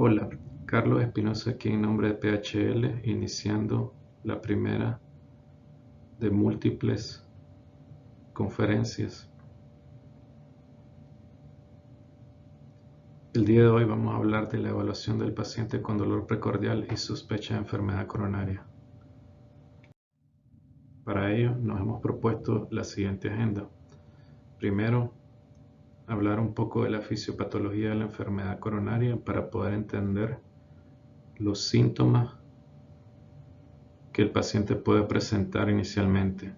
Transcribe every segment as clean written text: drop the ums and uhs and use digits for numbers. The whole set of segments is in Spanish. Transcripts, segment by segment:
Hola, Carlos Espinosa aquí en nombre de PHL, iniciando la primera de múltiples conferencias. El día de hoy vamos a hablar de la evaluación del paciente con dolor precordial y sospecha de enfermedad coronaria. Para ello nos hemos propuesto la siguiente agenda. Primero, hablar un poco de la fisiopatología de la enfermedad coronaria para poder entender los síntomas que el paciente puede presentar inicialmente.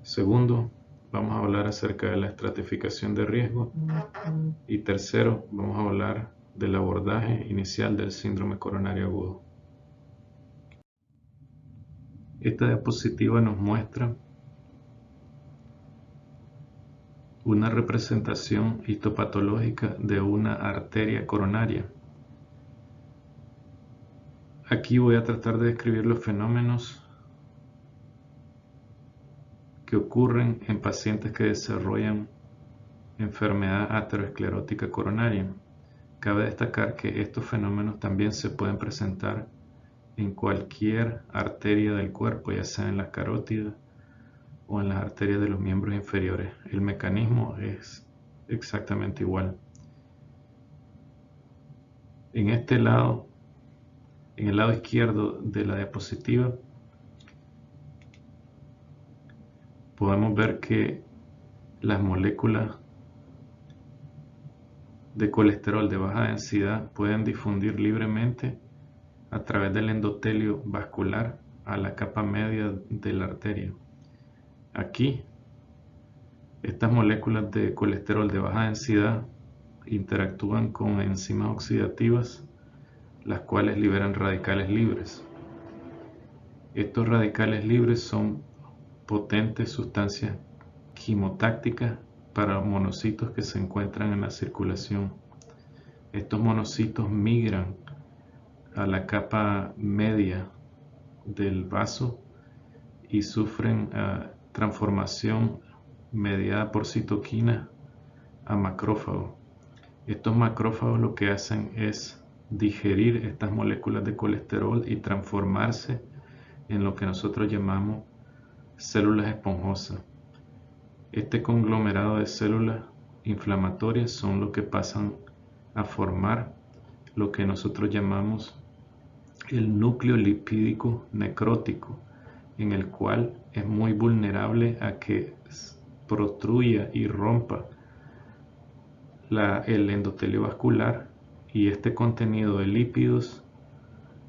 Segundo, vamos a hablar acerca de la estratificación de riesgo. Y tercero, vamos a hablar del abordaje inicial del síndrome coronario agudo. Esta diapositiva nos muestra una representación histopatológica de una arteria coronaria. Aquí voy a tratar de describir los fenómenos que ocurren en pacientes que desarrollan enfermedad aterosclerótica coronaria. Cabe destacar que estos fenómenos también se pueden presentar en cualquier arteria del cuerpo, ya sea en las carótidas o en las arterias de los miembros inferiores. El mecanismo es exactamente igual. En este lado, en el lado izquierdo de la diapositiva, podemos ver que las moléculas de colesterol de baja densidad pueden difundir libremente a través del endotelio vascular a la capa media de la arteria. Aquí, estas moléculas de colesterol de baja densidad interactúan con enzimas oxidativas, las cuales liberan radicales libres. Estos radicales libres son potentes sustancias quimotácticas para monocitos que se encuentran en la circulación. Estos monocitos migran a la capa media del vaso y sufren transformación mediada por citoquinas a macrófagos. Estos macrófagos lo que hacen es digerir estas moléculas de colesterol y transformarse en lo que nosotros llamamos células esponjosas. Este conglomerado de células inflamatorias son lo que pasan a formar lo que nosotros llamamos el núcleo lipídico necrótico, en el cual es muy vulnerable a que protruya y rompa el endotelio vascular, y este contenido de lípidos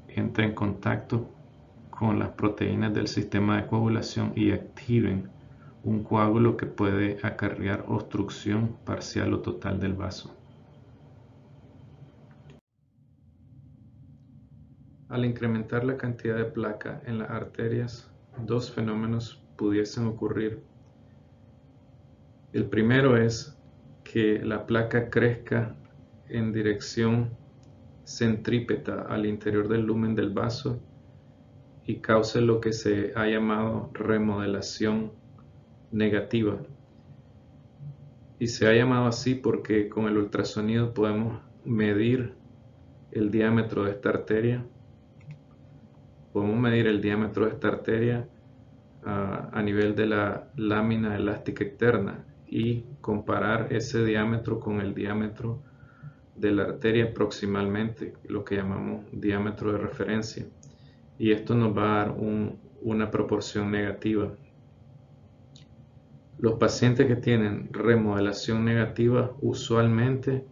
entra en contacto con las proteínas del sistema de coagulación y activen un coágulo que puede acarrear obstrucción parcial o total del vaso. Al incrementar la cantidad de placa en las arterias, dos fenómenos pudiesen ocurrir. El primero es que la placa crezca en dirección centrípeta al interior del lumen del vaso y cause lo que se ha llamado remodelación negativa. Y se ha llamado así porque con el ultrasonido podemos medir el diámetro de esta arteria. Podemos medir el diámetro de esta arteria a nivel de la lámina elástica externa y comparar ese diámetro con el diámetro de la arteria proximalmente, lo que llamamos diámetro de referencia. Y esto nos va a dar una proporción negativa. Los pacientes que tienen remodelación negativa, usualmente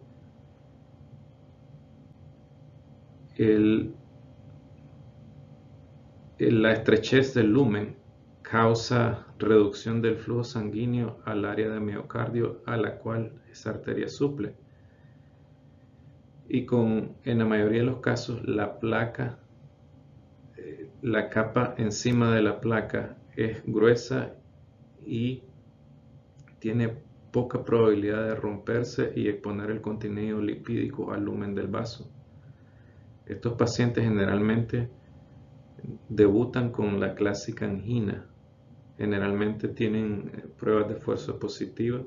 la estrechez del lumen causa reducción del flujo sanguíneo al área de miocardio a la cual esa arteria suple. Y en la mayoría de los casos la placa, la capa encima de la placa es gruesa y tiene poca probabilidad de romperse y exponer el contenido lipídico al lumen del vaso. Estos pacientes generalmente debutan con la clásica angina. Generalmente tienen pruebas de esfuerzo positivas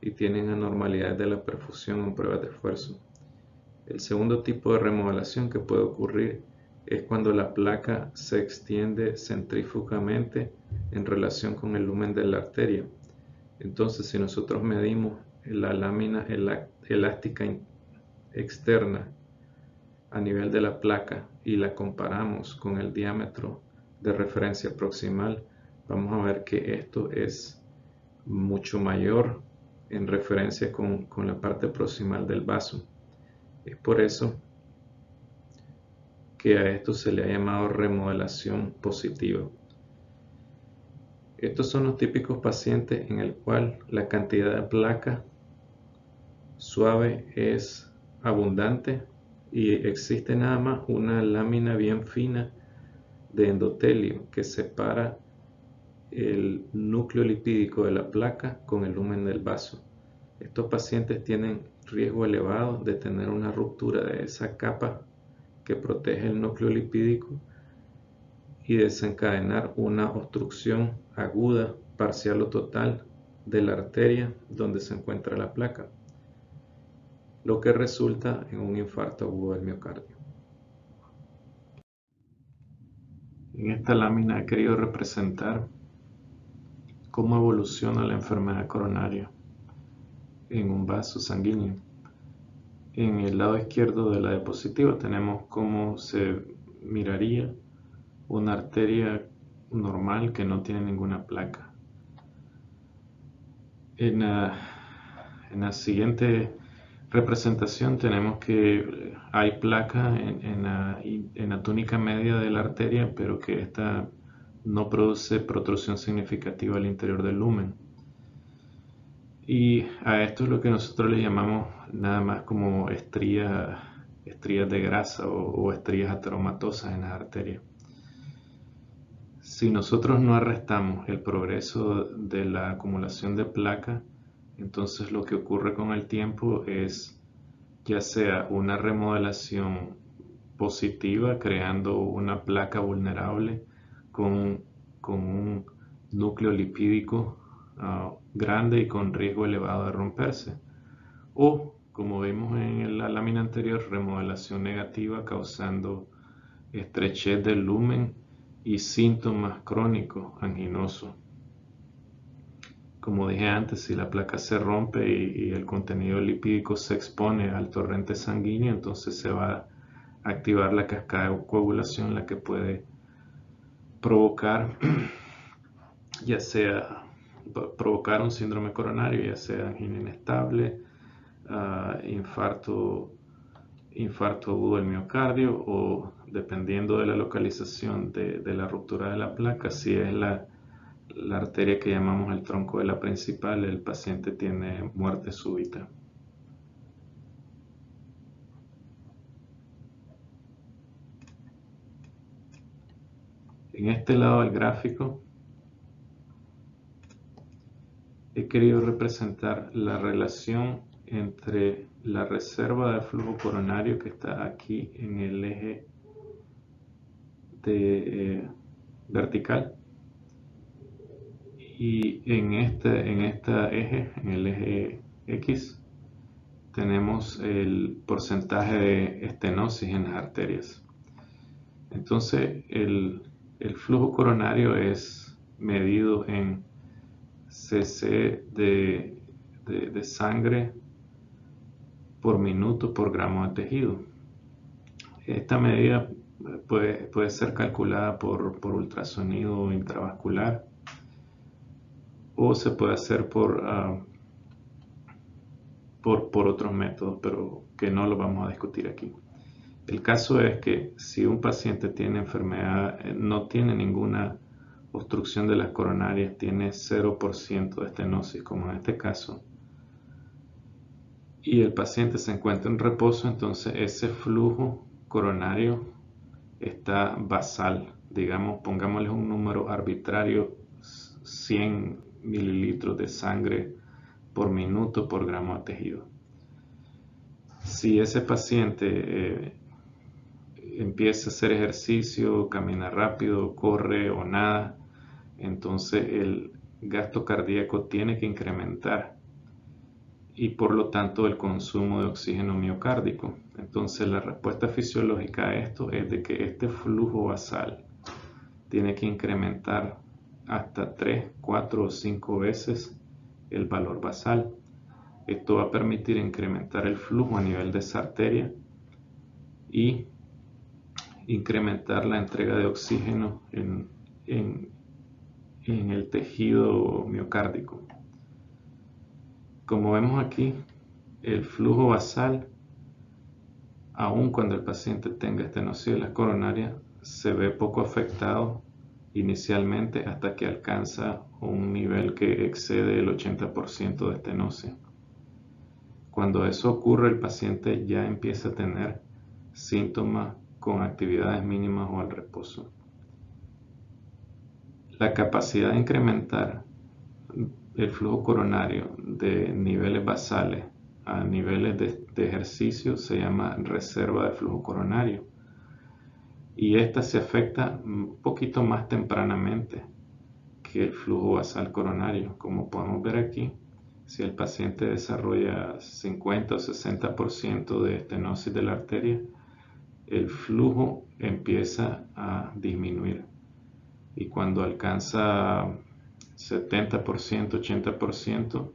y tienen anormalidades de la perfusión en pruebas de esfuerzo. El segundo tipo de remodelación que puede ocurrir es cuando la placa se extiende centrífugamente en relación con el lumen de la arteria. Entonces, si nosotros medimos la lámina elástica externa a nivel de la placa y la comparamos con el diámetro de referencia proximal, vamos a ver que esto es mucho mayor en referencia con la parte proximal del vaso. Es por eso que a esto se le ha llamado remodelación positiva. Estos son los típicos pacientes en el cual la cantidad de placa suave es abundante y existe nada más una lámina bien fina de endotelio que separa el núcleo lipídico de la placa con el lumen del vaso. Estos pacientes tienen riesgo elevado de tener una ruptura de esa capa que protege el núcleo lipídico y desencadenar una obstrucción aguda, parcial o total de la arteria donde se encuentra la placa, lo que resulta en un infarto agudo del miocardio. En esta lámina he querido representar cómo evoluciona la enfermedad coronaria en un vaso sanguíneo. En el lado izquierdo de la diapositiva tenemos cómo se miraría una arteria normal que no tiene ninguna placa. En la siguiente representación tenemos que hay placa en la túnica media de la arteria, pero que esta no produce protrusión significativa al interior del lumen. Y a esto es lo que nosotros le llamamos nada más como estrías de grasa o estrías ateromatosas en las arterias. Si nosotros no arrestamos el progreso de la acumulación de placa, entonces lo que ocurre con el tiempo es ya sea una remodelación positiva, creando una placa vulnerable con un núcleo lipídico grande y con riesgo elevado de romperse, o como vimos en la lámina anterior, remodelación negativa causando estrechez del lumen y síntomas crónicos anginosos. Como dije antes, si la placa se rompe y el contenido lipídico se expone al torrente sanguíneo, entonces se va a activar la cascada de coagulación, la que puede provocar ya sea provocar un síndrome coronario, ya sea angina inestable, infarto agudo del miocardio, o dependiendo de la localización de la ruptura de la placa, si es la arteria que llamamos el tronco de la principal, el paciente tiene muerte súbita. En este lado del gráfico he querido representar la relación entre la reserva de flujo coronario que está aquí en el eje vertical, y en este eje, en el eje X, tenemos el porcentaje de estenosis en las arterias. Entonces el flujo coronario es medido en cc de sangre por minuto por gramo de tejido. Esta medida puede ser calculada por ultrasonido intravascular, o se puede hacer por otros métodos, pero que no lo vamos a discutir aquí. El caso es que si un paciente tiene enfermedad, no tiene ninguna obstrucción de las coronarias, tiene 0% de estenosis, como en este caso, y el paciente se encuentra en reposo, entonces ese flujo coronario está basal, digamos, pongámosle un número arbitrario, 100 mililitros de sangre por minuto por gramo de tejido. Si ese paciente empieza a hacer ejercicio, camina rápido, corre o nada, entonces el gasto cardíaco tiene que incrementar y por lo tanto el consumo de oxígeno miocárdico. Entonces la respuesta fisiológica a esto es de que este flujo basal tiene que incrementar hasta 3, 4 o 5 veces el valor basal. Esto va a permitir incrementar el flujo a nivel de esa arteria y incrementar la entrega de oxígeno en el tejido miocárdico. Como vemos aquí, el flujo basal, aun cuando el paciente tenga estenosis de la coronaria, se ve poco afectado inicialmente hasta que alcanza un nivel que excede el 80% de estenosis. Cuando eso ocurre, el paciente ya empieza a tener síntomas con actividades mínimas o al reposo. La capacidad de incrementar el flujo coronario de niveles basales a niveles de ejercicio se llama reserva de flujo coronario, y esta se afecta un poquito más tempranamente que el flujo basal coronario. Como podemos ver aquí, si el paciente desarrolla 50 o 60% de estenosis de la arteria, el flujo empieza a disminuir, y cuando alcanza 70%, 80%,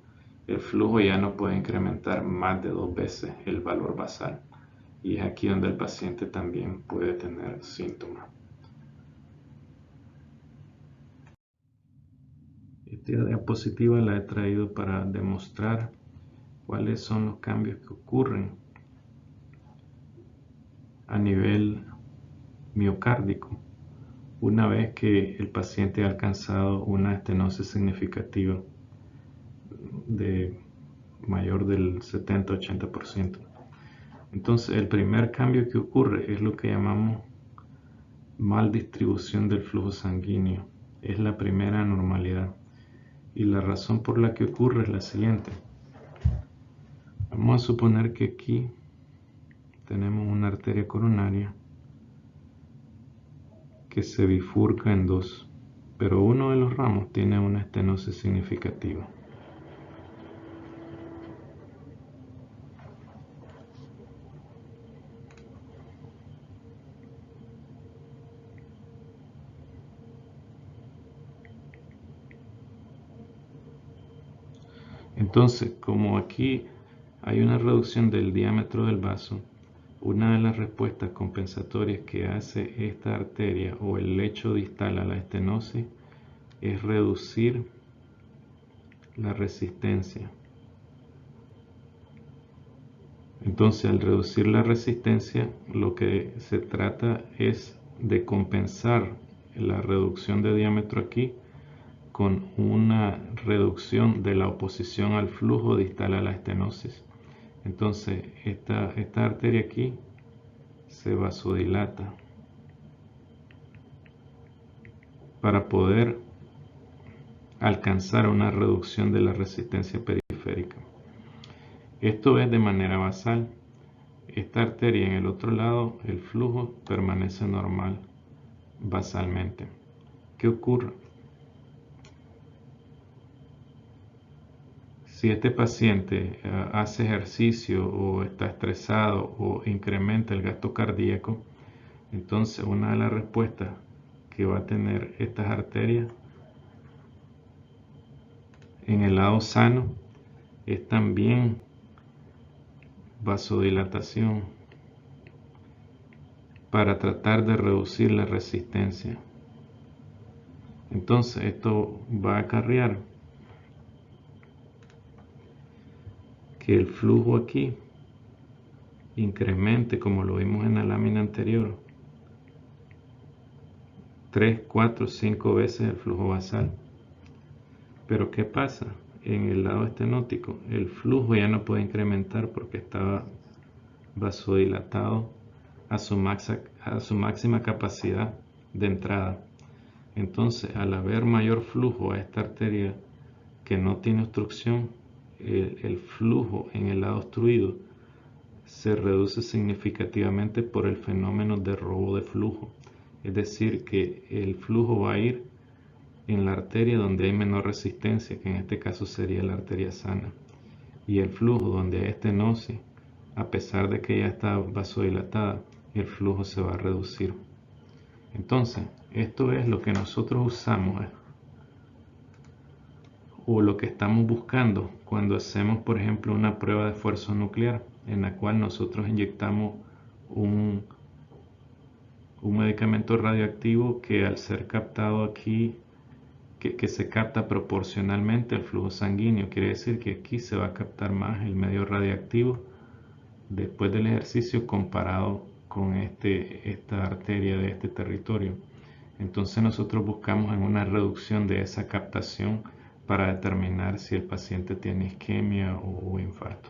el flujo ya no puede incrementar más de 2 veces el valor basal, y es aquí donde el paciente también puede tener síntomas. Esta diapositiva la he traído para demostrar cuáles son los cambios que ocurren a nivel miocárdico una vez que el paciente ha alcanzado una estenosis significativa de mayor del 70-80%. Entonces, el primer cambio que ocurre es lo que llamamos mal distribución del flujo sanguíneo. Es la primera anormalidad, y la razón por la que ocurre es la siguiente. Vamos a suponer que aquí tenemos una arteria coronaria que se bifurca en dos, pero uno de los ramos tiene una estenosis significativa. Entonces, como aquí hay una reducción del diámetro del vaso, una de las respuestas compensatorias que hace esta arteria o el lecho distal a la estenosis es reducir la resistencia. Entonces, al reducir la resistencia, lo que se trata es de compensar la reducción de diámetro aquí con una reducción de la oposición al flujo distal a la estenosis. Entonces, esta arteria aquí se vasodilata para poder alcanzar una reducción de la resistencia periférica. Esto es de manera basal. Esta arteria en el otro lado, el flujo permanece normal basalmente. ¿Qué ocurre? Si este paciente hace ejercicio o está estresado o incrementa el gasto cardíaco, entonces una de las respuestas que va a tener estas arterias en el lado sano es también vasodilatación para tratar de reducir la resistencia. Entonces esto va a acarrear que el flujo aquí incremente, como lo vimos en la lámina anterior, 3, 4, 5 veces el flujo basal. Pero ¿qué pasa? En el lado estenótico el flujo ya no puede incrementar porque estaba vasodilatado a su máxima capacidad de entrada. Entonces, al haber mayor flujo a esta arteria que no tiene obstrucción, el flujo en el lado obstruido se reduce significativamente por el fenómeno de robo de flujo. Es decir, que el flujo va a ir en la arteria donde hay menor resistencia, que en este caso sería la arteria sana, y el flujo donde hay estenosis a pesar de que ya está vasodilatada, el flujo se va a reducir. Entonces, esto es lo que nosotros usamos o lo que estamos buscando cuando hacemos, por ejemplo, una prueba de esfuerzo nuclear, en la cual nosotros inyectamos un medicamento radioactivo que, al ser captado aquí, que se capta proporcionalmente al flujo sanguíneo. Quiere decir que aquí se va a captar más el medio radiactivo después del ejercicio comparado con esta arteria de este territorio. Entonces nosotros buscamos en una reducción de esa captación para determinar si el paciente tiene isquemia o infarto.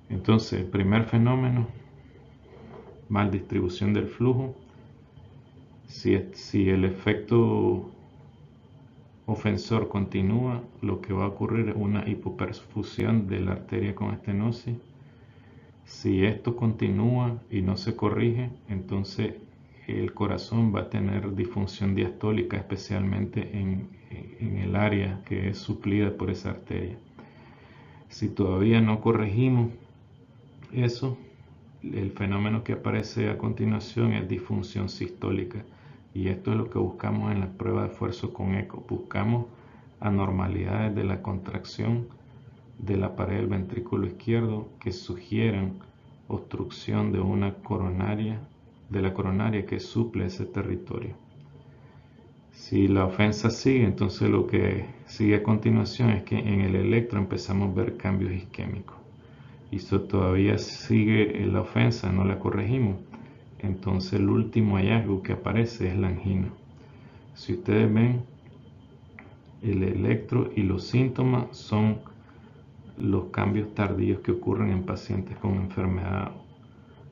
Entonces, el primer fenómeno, mal distribución del flujo. Si el efecto ofensor continúa, lo que va a ocurrir es una hipoperfusión de la arteria con estenosis. Si esto continúa y no se corrige, entonces el corazón va a tener disfunción diastólica, especialmente en el área que es suplida por esa arteria. Si todavía no corregimos eso, el fenómeno que aparece a continuación es disfunción sistólica, y esto es lo que buscamos en la prueba de esfuerzo con eco. Buscamos anormalidades de la contracción de la pared del ventrículo izquierdo que sugieran obstrucción de la coronaria que suple ese territorio. Si la ofensa sigue, entonces lo que sigue a continuación es que en el electro empezamos a ver cambios isquémicos. Y si todavía sigue la ofensa, no la corregimos, entonces el último hallazgo que aparece es la angina. Si ustedes ven, el electro y los síntomas son los cambios tardíos que ocurren en pacientes con enfermedad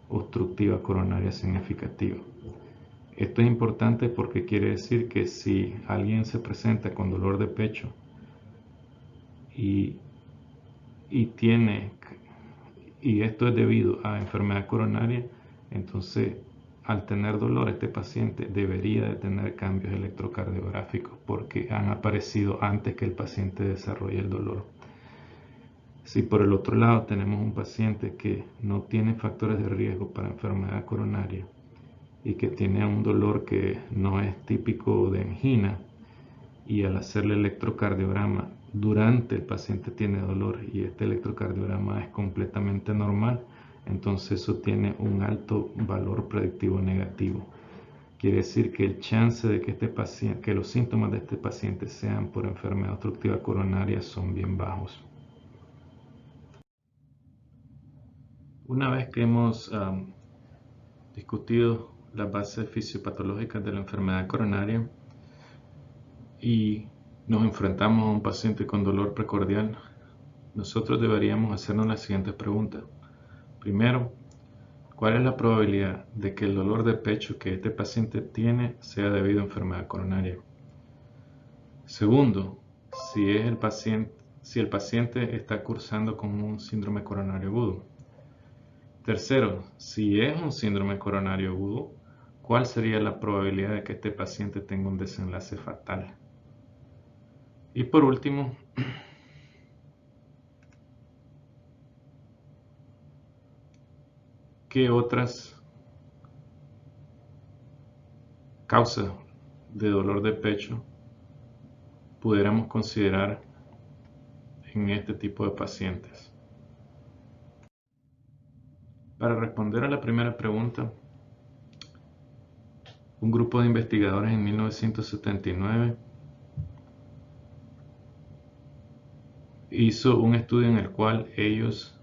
obstructiva coronaria significativa. Esto es importante porque quiere decir que si alguien se presenta con dolor de pecho y esto es debido a enfermedad coronaria, entonces al tener dolor este paciente debería de tener cambios electrocardiográficos porque han aparecido antes que el paciente desarrolle el dolor. Si por el otro lado tenemos un paciente que no tiene factores de riesgo para enfermedad coronaria y que tiene un dolor que no es típico de angina, y al hacerle electrocardiograma durante el paciente tiene dolor y este electrocardiograma es completamente normal, entonces eso tiene un alto valor predictivo negativo. Quiere decir que el chance de que los síntomas de este paciente sean por enfermedad obstructiva coronaria son bien bajos. Una vez que hemos discutido las bases fisiopatológicas de la enfermedad coronaria y nos enfrentamos a un paciente con dolor precordial, nosotros deberíamos hacernos las siguientes preguntas. Primero, ¿cuál es la probabilidad de que el dolor de pecho que este paciente tiene sea debido a enfermedad coronaria? Segundo, si el paciente está cursando con un síndrome coronario agudo. Tercero, si es un síndrome coronario agudo, ¿cuál sería la probabilidad de que este paciente tenga un desenlace fatal? Y por último, ¿qué otras causas de dolor de pecho pudiéramos considerar en este tipo de pacientes? Para responder a la primera pregunta, un grupo de investigadores en 1979 hizo un estudio en el cual ellos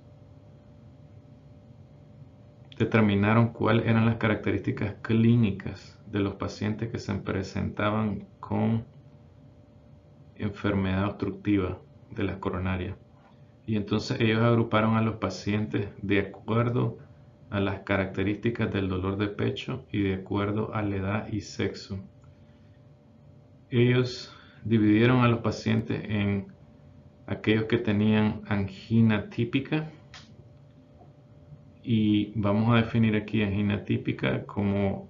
determinaron cuáles eran las características clínicas de los pacientes que se presentaban con enfermedad obstructiva de la coronaria. Y entonces ellos agruparon a los pacientes de acuerdo a las características del dolor de pecho y de acuerdo a la edad y sexo. Ellos dividieron a los pacientes en aquellos que tenían angina típica, y vamos a definir aquí angina típica como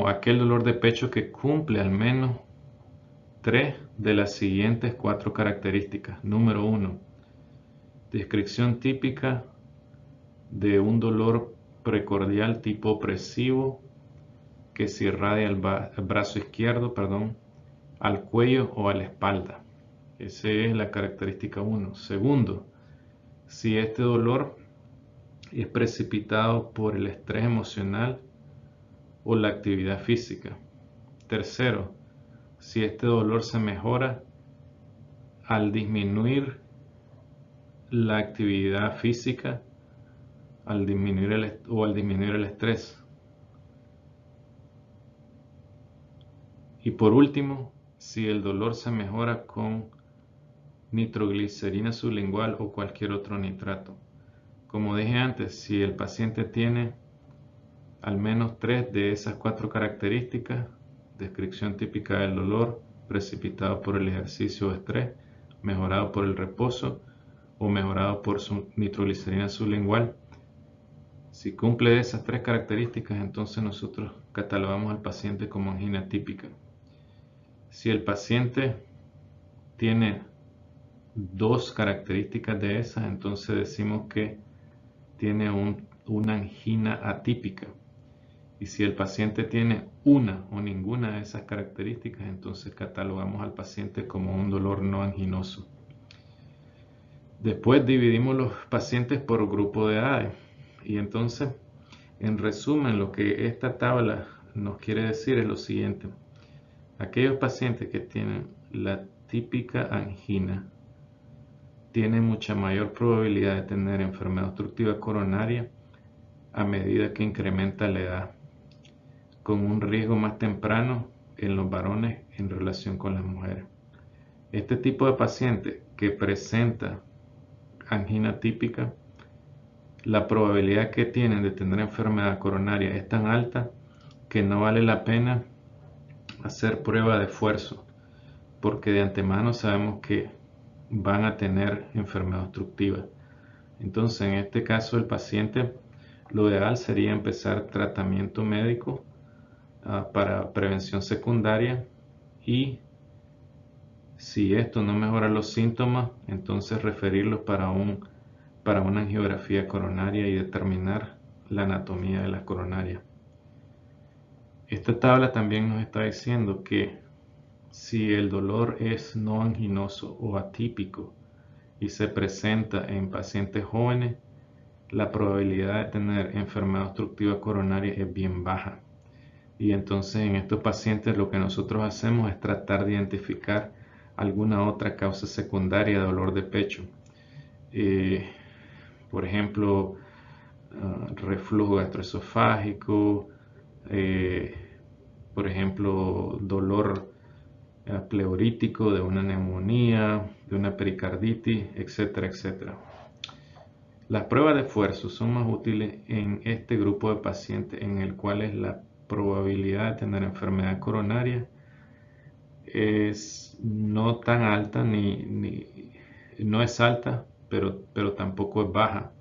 aquel dolor de pecho que cumple al menos 3 de las siguientes 4 características. Número 1. Descripción típica de un dolor precordial tipo opresivo que se irradia el brazo izquierdo, al cuello o a la espalda. Esa es la característica 1. Segundo, si este dolor es precipitado por el estrés emocional o la actividad física. Tercero, si este dolor se mejora al disminuir la actividad física, al disminuir el estrés. Y por último, si el dolor se mejora con nitroglicerina sublingual o cualquier otro nitrato. Como dije antes, si el paciente tiene al menos 3 de esas 4 características, descripción típica del dolor, precipitado por el ejercicio o estrés, mejorado por el reposo o mejorado por su nitroglicerina sublingual, si cumple esas 3 características, entonces nosotros catalogamos al paciente como angina típica. Si el paciente tiene 2 características de esas, entonces decimos que tiene una angina atípica. Y si el paciente tiene una o ninguna de esas características, entonces catalogamos al paciente como un dolor no anginoso. Después dividimos los pacientes por grupo de edades. Y entonces, en resumen, lo que esta tabla nos quiere decir es lo siguiente. Aquellos pacientes que tienen la típica angina tienen mucha mayor probabilidad de tener enfermedad obstructiva coronaria a medida que incrementa la edad, con un riesgo más temprano en los varones en relación con las mujeres. Este tipo de paciente que presenta angina típica, la probabilidad que tienen de tener enfermedad coronaria es tan alta que no vale la pena hacer prueba de esfuerzo, porque de antemano sabemos que van a tener enfermedad obstructiva. Entonces, en este caso, el paciente, lo ideal sería empezar tratamiento médico para prevención secundaria, y si esto no mejora los síntomas, entonces referirlos para una angiografía coronaria y determinar la anatomía de la coronaria. Esta tabla también nos está diciendo que si el dolor es no anginoso o atípico y se presenta en pacientes jóvenes, la probabilidad de tener enfermedad obstructiva coronaria es bien baja. Y entonces en estos pacientes lo que nosotros hacemos es tratar de identificar alguna otra causa secundaria de dolor de pecho. Por ejemplo, reflujo gastroesofágico, por ejemplo, dolor pleurítico de una neumonía, de una pericarditis, etcétera, etcétera. Las pruebas de esfuerzo son más útiles en este grupo de pacientes en el cual la probabilidad de tener enfermedad coronaria es no tan alta, no es alta, pero tampoco es baja.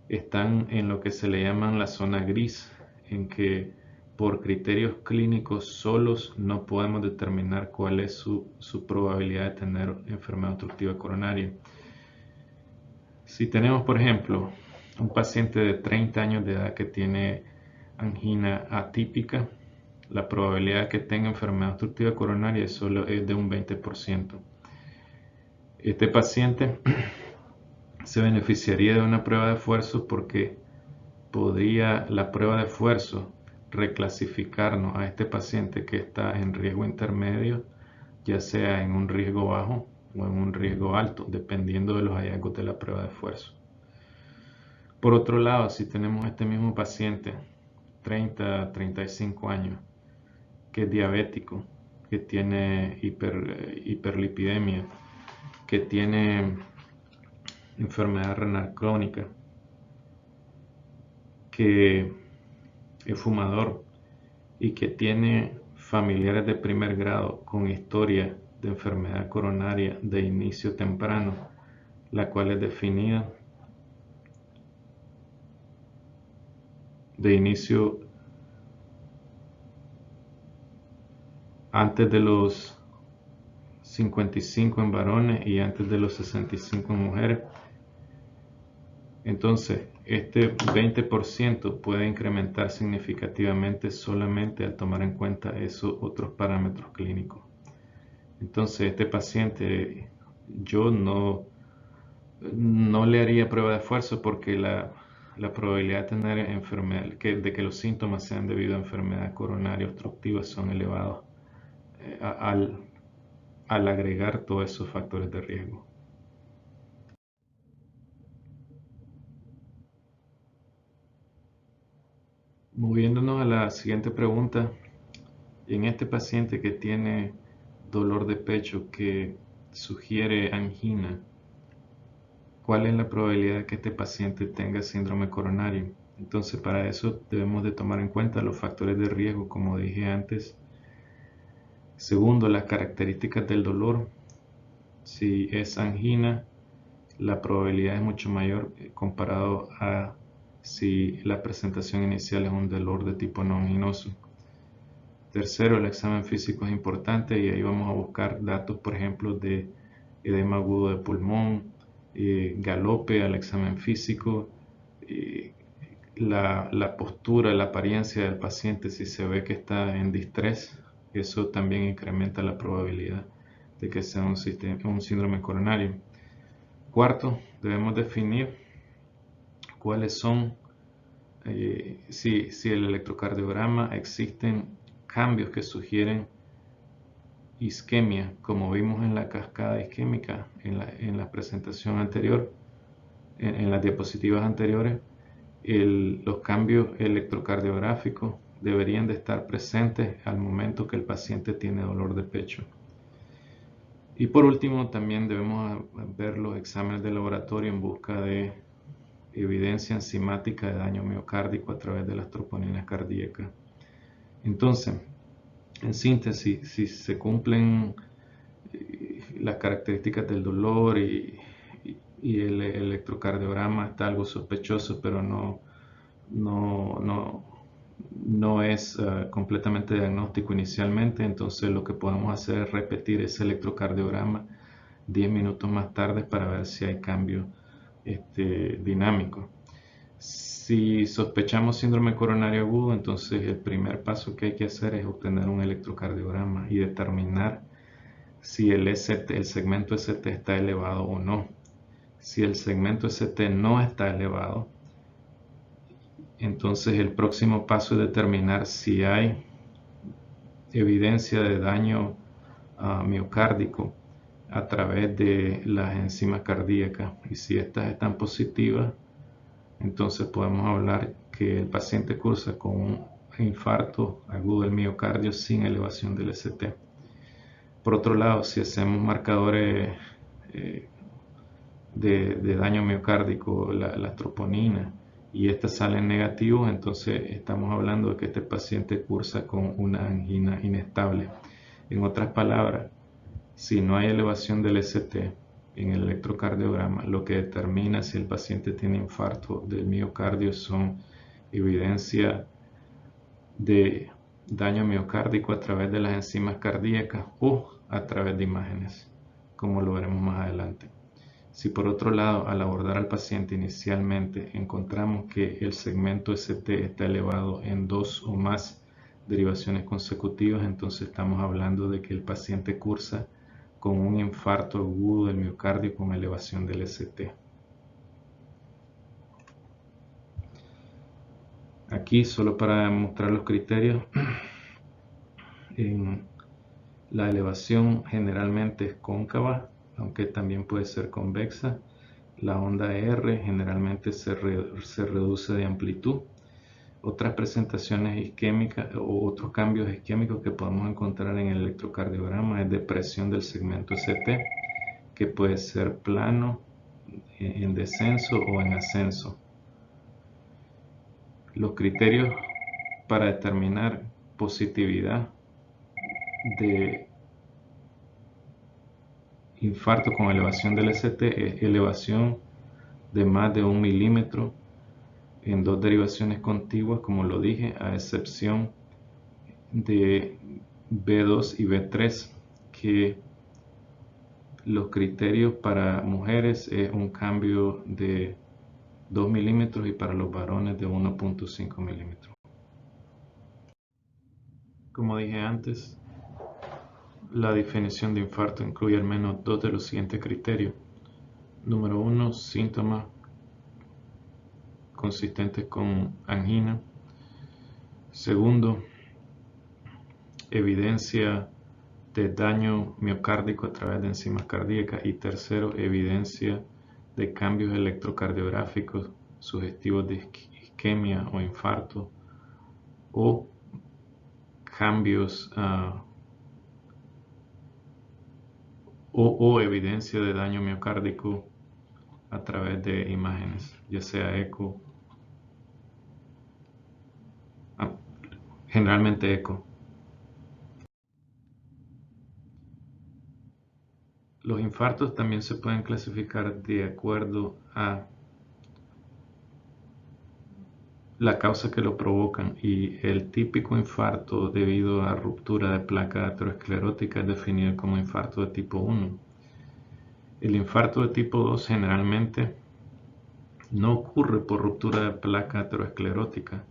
Están en lo que se le llaman la zona gris, en que por criterios clínicos solos no podemos determinar cuál es su probabilidad de tener enfermedad obstructiva coronaria. Si tenemos, por ejemplo, un paciente de 30 años de edad que tiene angina atípica, la probabilidad de que tenga enfermedad obstructiva coronaria solo es de un 20%. Este paciente se beneficiaría de una prueba de esfuerzo porque podría la prueba de esfuerzo reclasificarnos a este paciente que está en riesgo intermedio, ya sea en un riesgo bajo o en un riesgo alto, dependiendo de los hallazgos de la prueba de esfuerzo. Por otro lado, si tenemos este mismo paciente, 30-35 años, que es diabético, que tiene hiperlipidemia, que tiene enfermedad renal crónica, que es fumador y que tiene familiares de primer grado con historia de enfermedad coronaria de inicio temprano, la cual es definida de inicio antes de los 55 en varones y antes de los 65 en mujeres. Entonces, este 20% puede incrementar significativamente solamente al tomar en cuenta esos otros parámetros clínicos. Entonces, este paciente, yo no le haría prueba de esfuerzo porque la probabilidad de tener enfermedad, de que los síntomas sean debido a enfermedad coronaria obstructiva son elevados al agregar todos esos factores de riesgo. Moviéndonos a la siguiente pregunta, en este paciente que tiene dolor de pecho que sugiere angina, ¿cuál es la probabilidad de que este paciente tenga síndrome coronario? Entonces, para eso debemos de tomar en cuenta los factores de riesgo, como dije antes. Segundo, las características del dolor. Si es angina, la probabilidad es mucho mayor comparado a si la presentación inicial es un dolor de tipo no anginoso. Tercero, el examen físico es importante y ahí vamos a buscar datos, por ejemplo, de edema agudo de pulmón, galope al examen físico, la postura, la apariencia del paciente, si se ve que está en distrés, eso también incrementa la probabilidad de que sea un síndrome coronario. Cuarto, debemos definir cuáles son, si el electrocardiograma existen cambios que sugieren isquemia, como vimos en la cascada isquémica en la presentación anterior, en las diapositivas anteriores. Los cambios electrocardiográficos deberían de estar presentes al momento que el paciente tiene dolor de pecho. Y por último, también debemos ver los exámenes de laboratorio en busca de evidencia enzimática de daño miocárdico a través de las troponinas cardíacas. Entonces, en síntesis, si se cumplen las características del dolor y el electrocardiograma está algo sospechoso, pero no es completamente diagnóstico inicialmente, entonces lo que podemos hacer es repetir ese electrocardiograma 10 minutos más tarde para ver si hay cambio dinámico. Si sospechamos síndrome coronario agudo, entonces el primer paso que hay que hacer es obtener un electrocardiograma y determinar si el segmento ST está elevado o no. Si el segmento ST no está elevado, entonces el próximo paso es determinar si hay evidencia de daño miocárdico a través de las enzimas cardíacas, y si estas están positivas, entonces podemos hablar que el paciente cursa con un infarto agudo del miocardio sin elevación del ST. Por otro lado, si hacemos marcadores de daño miocárdico, las troponinas, y estas salen negativos, entonces estamos hablando de que este paciente cursa con una angina inestable. En otras palabras, si no hay elevación del ST en el electrocardiograma, lo que determina si el paciente tiene infarto del miocardio son evidencia de daño miocárdico a través de las enzimas cardíacas o a través de imágenes, como lo veremos más adelante. Si por otro lado, al abordar al paciente inicialmente encontramos que el segmento ST está elevado en 2 o más derivaciones consecutivas, entonces estamos hablando de que el paciente cursa con un infarto agudo del miocardio con elevación del ST. Aquí, solo para mostrar los criterios, la elevación generalmente es cóncava, aunque también puede ser convexa. La onda R generalmente se reduce de amplitud. Otras presentaciones isquémicas o otros cambios isquémicos que podemos encontrar en el electrocardiograma es depresión del segmento ST, que puede ser plano, en descenso o en ascenso. Los criterios para determinar positividad de infarto con elevación del ST es elevación de más de 1 milímetro en 2 derivaciones contiguas, como lo dije, a excepción de B2 y B3, que Los criterios para mujeres es un cambio de 2 milímetros y para los varones de 1.5 milímetros. Como dije antes, la definición de infarto incluye al menos dos de los siguientes criterios. Número 1, síntomas consistentes con angina. Segundo, evidencia de daño miocárdico a través de enzimas cardíacas. Y tercero, evidencia de cambios electrocardiográficos sugestivos de isquemia o infarto o cambios o evidencia de daño miocárdico a través de imágenes, ya sea eco, generalmente eco. Los infartos también se pueden clasificar de acuerdo a la causa que lo provocan, y el típico infarto debido a ruptura de placa aterosclerótica es definido como infarto de tipo 1. El infarto de tipo 2 generalmente no ocurre por ruptura de placa aterosclerótica.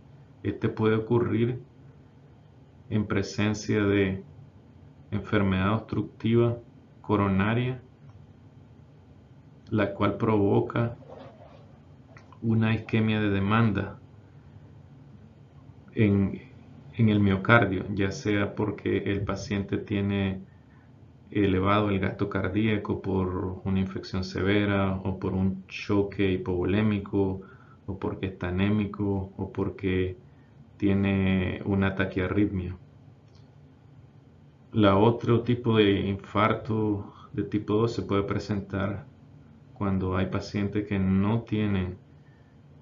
Este puede ocurrir en presencia de enfermedad obstructiva coronaria, la cual provoca una isquemia de demanda en el miocardio, ya sea porque el paciente tiene elevado el gasto cardíaco por una infección severa o por un choque hipovolémico o porque está anémico o porque tiene una taquiarritmia. La otro tipo de infarto de tipo 2 se puede presentar cuando hay pacientes que no tienen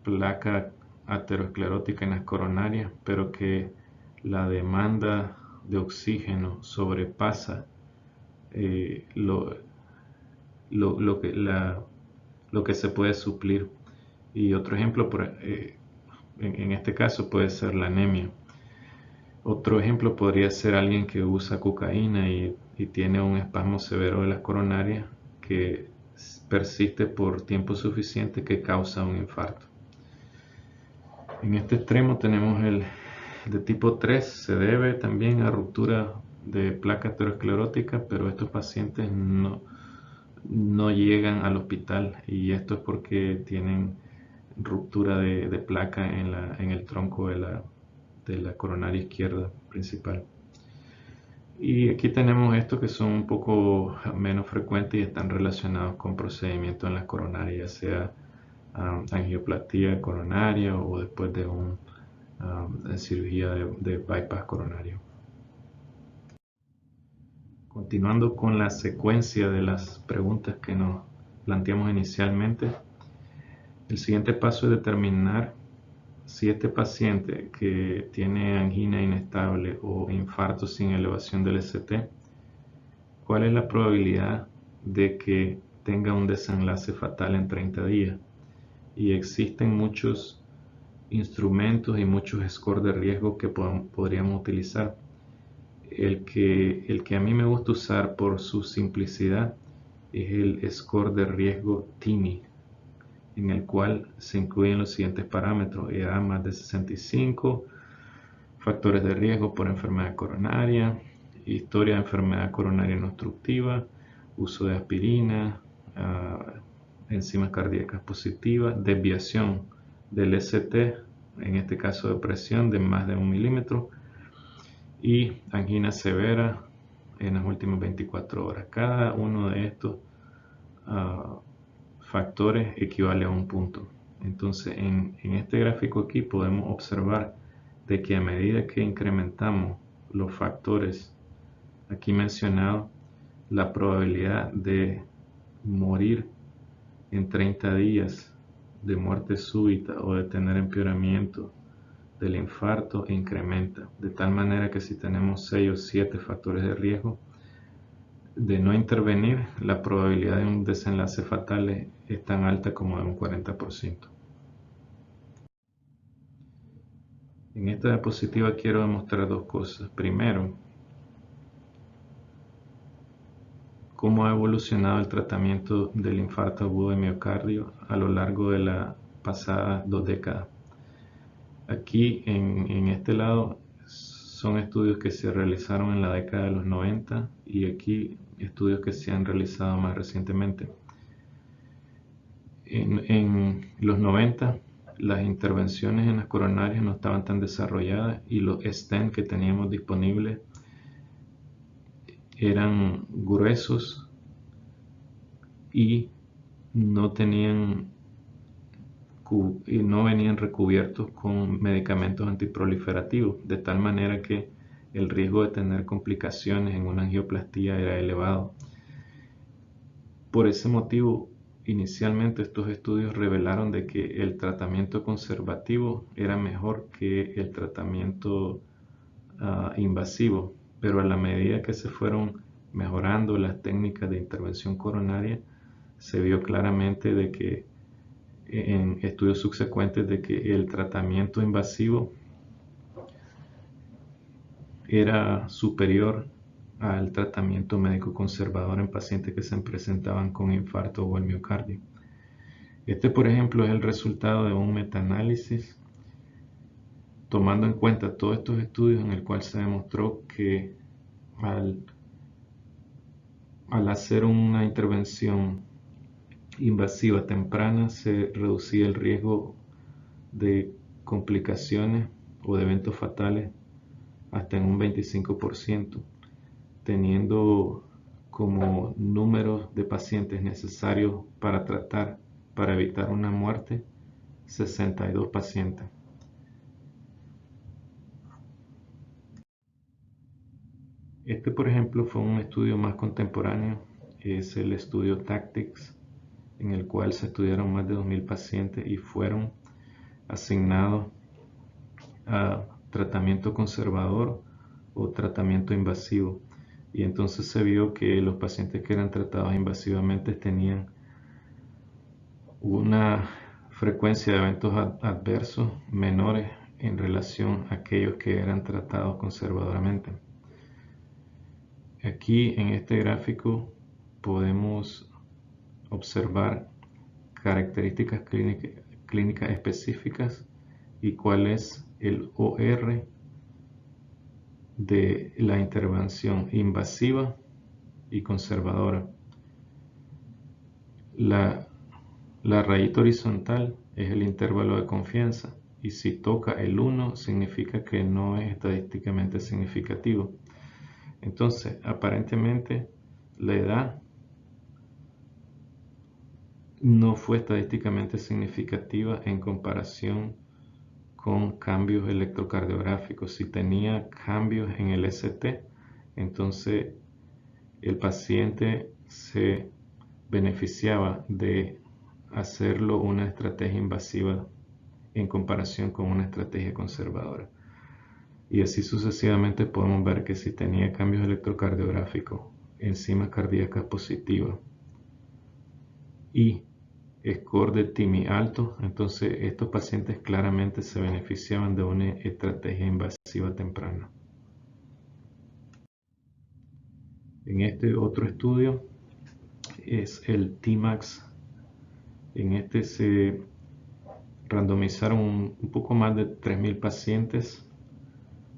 placa aterosclerótica en las coronarias, pero que la demanda de oxígeno sobrepasa lo que se puede suplir. Y otro ejemplo en este caso puede ser la anemia. Otro ejemplo podría ser alguien que usa cocaína y tiene un espasmo severo de las coronarias que persiste por tiempo suficiente, que causa un infarto. En este extremo tenemos el de tipo 3, se debe también a ruptura de placa aterosclerótica, pero estos pacientes no llegan al hospital, y esto es porque tienen ruptura de placa en el tronco de la coronaria izquierda principal. Y aquí tenemos estos que son un poco menos frecuentes y están relacionados con procedimientos en las coronarias, ya sea angioplastia coronaria o después de una cirugía de bypass coronario. Continuando con la secuencia de las preguntas que nos planteamos inicialmente, el siguiente paso es determinar si este paciente que tiene angina inestable o infarto sin elevación del ST, cuál es la probabilidad de que tenga un desenlace fatal en 30 días. Y existen muchos instrumentos y muchos scores de riesgo que podríamos utilizar. El que a mí me gusta usar por su simplicidad es el score de riesgo TIMI, en el cual se incluyen los siguientes parámetros: edad más de 65, factores de riesgo por enfermedad coronaria, historia de enfermedad coronaria no obstructiva, uso de aspirina, enzimas cardíacas positivas, desviación del ST, en este caso de presión de más de 1 milímetro, y angina severa en las últimas 24 horas. Cada uno de estos factores equivale a un punto. Entonces en este gráfico aquí podemos observar de que a medida que incrementamos los factores aquí mencionados, la probabilidad de morir en 30 días de muerte súbita o de tener empeoramiento del infarto incrementa, de tal manera que si tenemos 6 o 7 factores de riesgo de no intervenir, la probabilidad de un desenlace fatal es tan alta como de un 40%. En esta diapositiva quiero demostrar dos cosas. Primero, cómo ha evolucionado el tratamiento del infarto agudo de miocardio a lo largo de las pasadas 2 décadas. Aquí en este lado son estudios que se realizaron en la década de los 90 y aquí estudios que se han realizado más recientemente. En los 90 las intervenciones en las coronarias no estaban tan desarrolladas y los stents que teníamos disponibles eran gruesos y no venían recubiertos con medicamentos antiproliferativos, de tal manera que el riesgo de tener complicaciones en una angioplastía era elevado. Por ese motivo, inicialmente estos estudios revelaron de que el tratamiento conservativo era mejor que el tratamiento invasivo, pero a la medida que se fueron mejorando las técnicas de intervención coronaria, se vio claramente de que en estudios subsecuentes de que el tratamiento invasivo era superior al tratamiento médico conservador en pacientes que se presentaban con infarto o el miocardio. Este, por ejemplo, es el resultado de un metaanálisis tomando en cuenta todos estos estudios en el cual se demostró que al hacer una intervención invasiva temprana se reducía el riesgo de complicaciones o de eventos fatales hasta en un 25%, teniendo como número de pacientes necesarios para evitar una muerte 62 pacientes. Este, por ejemplo, fue un estudio más contemporáneo, es el estudio TACTICS, en el cual se estudiaron más de 2.000 pacientes y fueron asignados a tratamiento conservador o tratamiento invasivo. Y entonces se vio que los pacientes que eran tratados invasivamente tenían una frecuencia de eventos adversos menores en relación a aquellos que eran tratados conservadoramente. Aquí en este gráfico podemos observar características clínicas específicas y cuál es el OR de la intervención invasiva y conservadora. La rayita horizontal es el intervalo de confianza y si toca el 1 significa que no es estadísticamente significativo. Entonces, aparentemente la edad no fue estadísticamente significativa en comparación con cambios electrocardiográficos. Si tenía cambios en el ST, entonces el paciente se beneficiaba de hacerlo una estrategia invasiva en comparación con una estrategia conservadora. Y así sucesivamente podemos ver que si tenía cambios electrocardiográficos, enzimas cardíacas positivas y score de TIMI alto, entonces estos pacientes claramente se beneficiaban de una estrategia invasiva temprana. En este otro estudio es el TIMAX. En este se randomizaron un poco más de 3.000 pacientes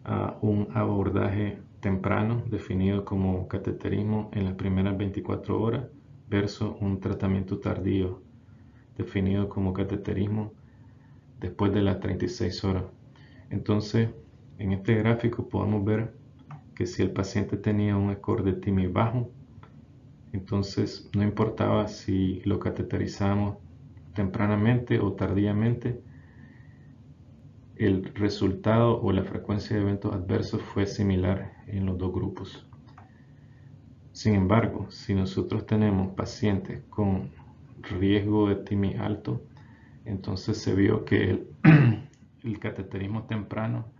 a un abordaje temprano definido como cateterismo en las primeras 24 horas versus un tratamiento tardío definido como cateterismo después de las 36 horas. Entonces, en este gráfico podemos ver que si el paciente tenía un score de TIMI bajo, entonces no importaba si lo cateterizamos tempranamente o tardíamente, el resultado o la frecuencia de eventos adversos fue similar en los dos grupos. Sin embargo, si nosotros tenemos pacientes con riesgo de TIMI alto, entonces se vio que el cateterismo temprano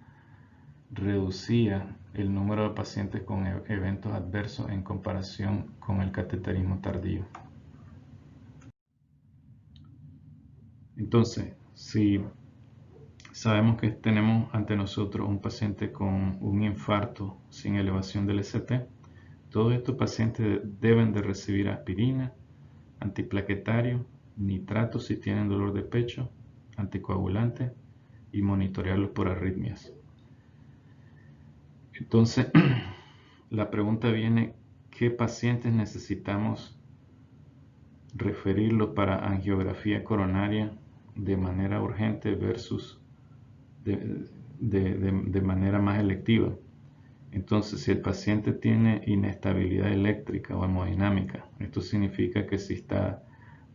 reducía el número de pacientes con eventos adversos en comparación con el cateterismo tardío. Entonces, si sabemos que tenemos ante nosotros un paciente con un infarto sin elevación del ST, Todos estos pacientes deben de recibir aspirina, antiplaquetario, nitrato si tienen dolor de pecho, anticoagulante y monitorearlos por arritmias. Entonces, la pregunta viene, ¿qué pacientes necesitamos referirlos para angiografía coronaria de manera urgente versus de manera más electiva? Entonces, si el paciente tiene inestabilidad eléctrica o hemodinámica, esto significa que si está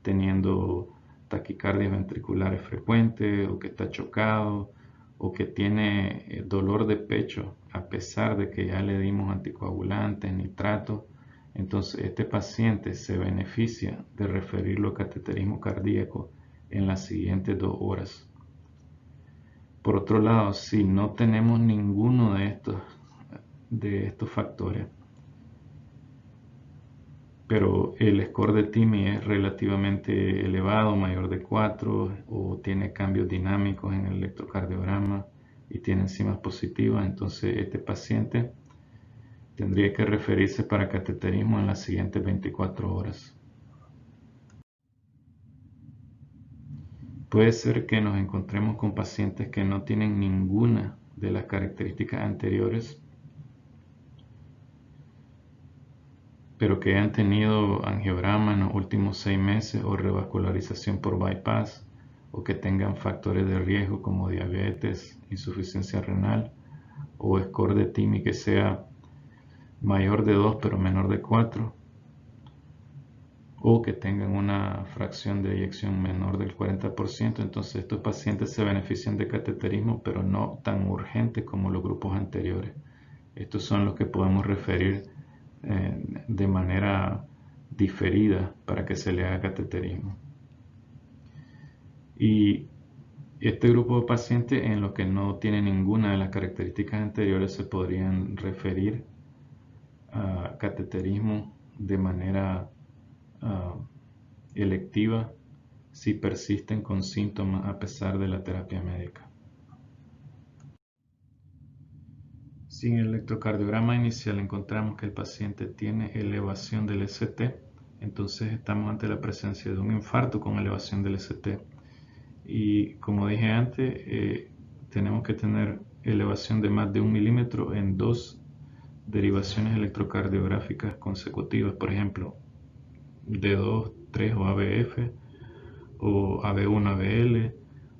teniendo taquicardias ventriculares frecuentes, o que está chocado, o que tiene dolor de pecho a pesar de que ya le dimos anticoagulantes, nitrato, entonces este paciente se beneficia de referirlo a cateterismo cardíaco en las siguientes 2 horas. Por otro lado, si no tenemos ninguno de estos factores, pero el score de TIMI es relativamente elevado, mayor de 4, o tiene cambios dinámicos en el electrocardiograma y tiene enzimas positivas, entonces este paciente tendría que referirse para cateterismo en las siguientes 24 horas. Puede ser que nos encontremos con pacientes que no tienen ninguna de las características anteriores, pero que han tenido angiograma en los últimos 6 meses o revascularización por bypass, o que tengan factores de riesgo como diabetes, insuficiencia renal, o score de TIMI que sea mayor de 2 pero menor de 4, o que tengan una fracción de eyección menor del 40%, entonces estos pacientes se benefician de cateterismo, pero no tan urgente como los grupos anteriores. Estos son los que podemos referir de manera diferida para que se le haga cateterismo. Y este grupo de pacientes en los que no tiene ninguna de las características anteriores se podrían referir a cateterismo de manera electiva si persisten con síntomas a pesar de la terapia médica. Si en el electrocardiograma inicial encontramos que el paciente tiene elevación del ST, entonces estamos ante la presencia de un infarto con elevación del ST. Y como dije antes, tenemos que tener elevación de más de 1 milímetro en 2 derivaciones electrocardiográficas consecutivas, por ejemplo, D2, 3 o ABF, o AB1, ABL,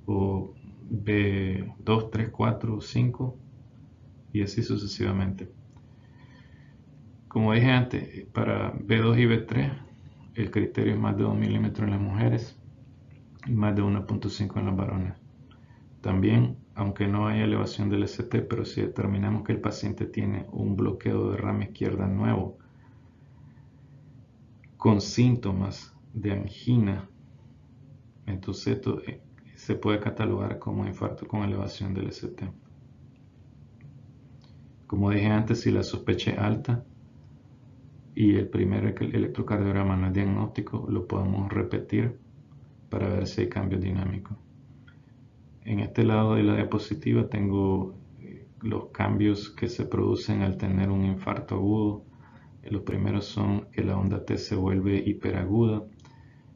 o B2, 3, 4, 5, y así sucesivamente. Como dije antes, para B2 y B3 el criterio es más de 2 milímetros en las mujeres y más de 1.5 en los varones. También, aunque no haya elevación del ST, pero si determinamos que el paciente tiene un bloqueo de rama izquierda nuevo con síntomas de angina, entonces esto se puede catalogar como infarto con elevación del ST. Como dije antes, si la sospecha es alta y el primer electrocardiograma no es diagnóstico, lo podemos repetir para ver si hay cambios dinámicos. En este lado de la diapositiva tengo los cambios que se producen al tener un infarto agudo. Los primeros son que la onda T se vuelve hiperaguda.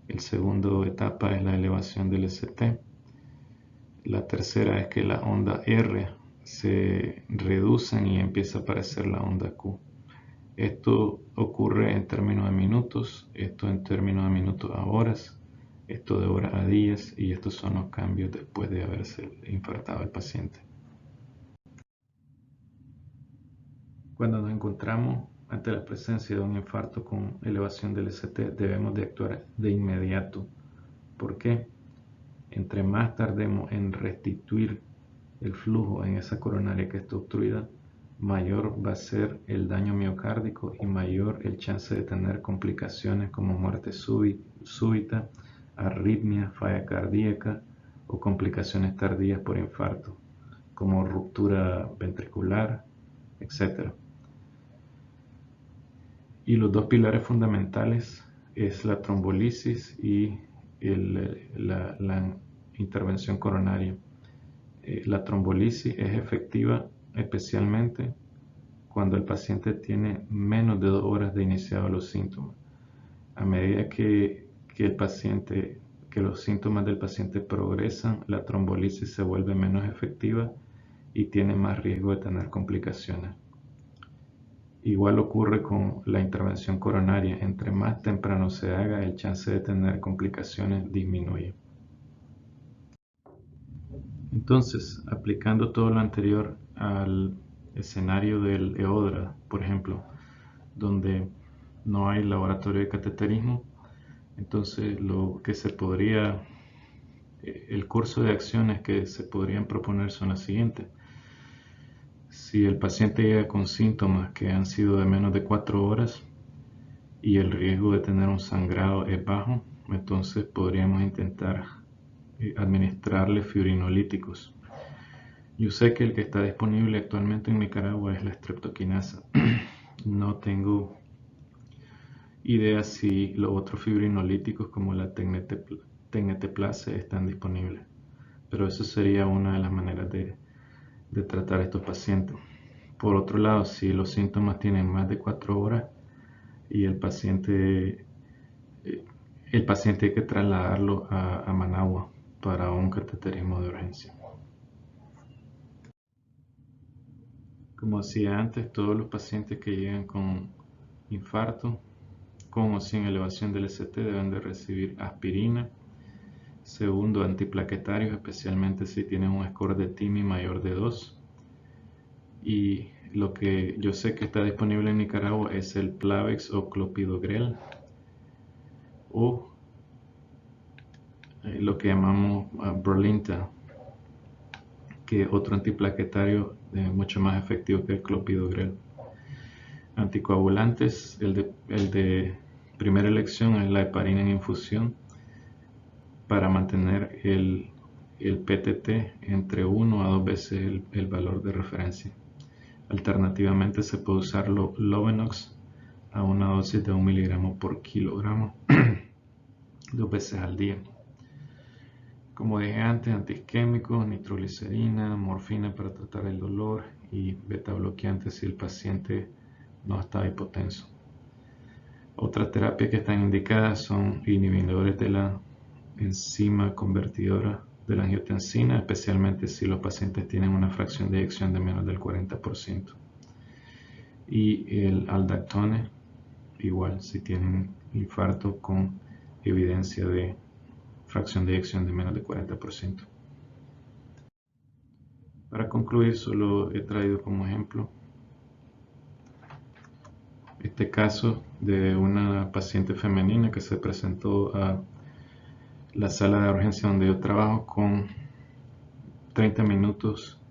El segundo etapa es la elevación del ST. La tercera es que la onda R se reducen y empieza a aparecer la onda Q. Esto ocurre en términos de minutos, esto en términos de minutos a horas, esto de horas a días, y estos son los cambios después de haberse infartado el paciente. Cuando nos encontramos ante la presencia de un infarto con elevación del ST, debemos de actuar de inmediato. ¿Por qué? Entre más tardemos en restituir el flujo en esa coronaria que está obstruida, mayor va a ser el daño miocárdico y mayor el chance de tener complicaciones como muerte súbita, arritmia, falla cardíaca o complicaciones tardías por infarto, como ruptura ventricular, etc. Y los dos pilares fundamentales es la trombolisis y la intervención coronaria. La trombolisis es efectiva especialmente cuando el paciente tiene menos de 2 horas de iniciado los síntomas. A medida que los síntomas del paciente progresan, la trombolisis se vuelve menos efectiva y tiene más riesgo de tener complicaciones. Igual ocurre con la intervención coronaria. Entre más temprano se haga, el chance de tener complicaciones disminuye. Entonces, aplicando todo lo anterior al escenario del EODRA, por ejemplo, donde no hay laboratorio de cateterismo, entonces el curso de acciones que se podrían proponer son las siguientes. Si el paciente llega con síntomas que han sido de menos de 4 horas y el riesgo de tener un sangrado es bajo, entonces podríamos intentar administrarle fibrinolíticos. Yo sé que el que está disponible actualmente en Nicaragua es la streptokinasa. No tengo idea si los otros fibrinolíticos como la tecneteplase están disponibles, pero eso sería una de las maneras de tratar a estos pacientes. Por otro lado, si los síntomas tienen más de 4 horas y el paciente hay que trasladarlo a Managua para un cateterismo de urgencia. Como decía antes, todos los pacientes que llegan con infarto, con o sin elevación del ST, deben de recibir aspirina. Segundo, antiplaquetarios, especialmente si tienen un score de TIMI mayor de 2. Y lo que yo sé que está disponible en Nicaragua es el Plavix o clopidogrel, o lo que llamamos Brilinta, que es otro antiplaquetario mucho más efectivo que el clopidogrel. Anticoagulantes, el de primera elección es la heparina en infusión para mantener el PTT entre 1 a 2 veces el valor de referencia. Alternativamente se puede usar Lovenox a una dosis de 1 miligramo por kilogramo 2 veces al día. Como dije antes, antiisquémicos, nitroglicerina, morfina para tratar el dolor y beta bloqueantes si el paciente no está hipotenso. Otras terapias que están indicadas son inhibidores de la enzima convertidora de la angiotensina, especialmente si los pacientes tienen una fracción de eyección de menos del 40%. Y el aldactone, igual, si tienen infarto con evidencia de fracción de eyección de menos del 40%. Para concluir, solo he traído como ejemplo este caso de una paciente femenina que se presentó a la sala de urgencia donde yo trabajo con 30 minutos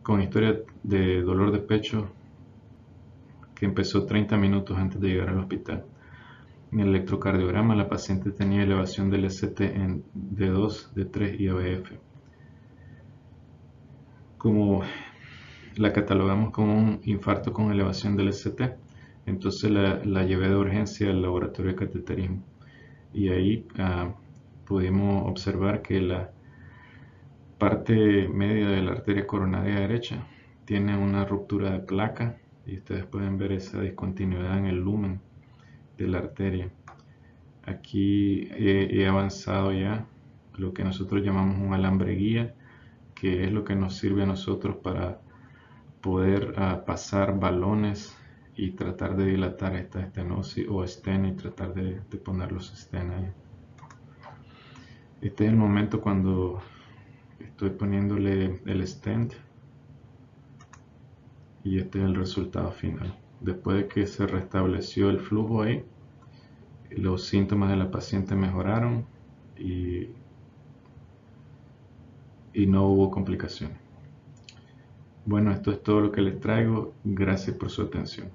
con historia de dolor de pecho que empezó 30 minutos antes de llegar al hospital. En el electrocardiograma la paciente tenía elevación del ST en D2, D3 y ABF. Como la catalogamos como un infarto con elevación del ST, entonces la llevé de urgencia al laboratorio de cateterismo y ahí pudimos observar que la parte media de la arteria coronaria derecha tiene una ruptura de placa y ustedes pueden ver esa discontinuidad en el lumen de la arteria. Aquí he avanzado ya lo que nosotros llamamos un alambre guía, que es lo que nos sirve a nosotros para poder pasar balones y tratar de dilatar esta estenosis o stent y tratar de poner los stents ahí. Este es el momento cuando estoy poniéndole el stent y este es el resultado final. Después de que se restableció el flujo ahí, los síntomas de la paciente mejoraron y no hubo complicaciones. Bueno, esto es todo lo que les traigo. Gracias por su atención.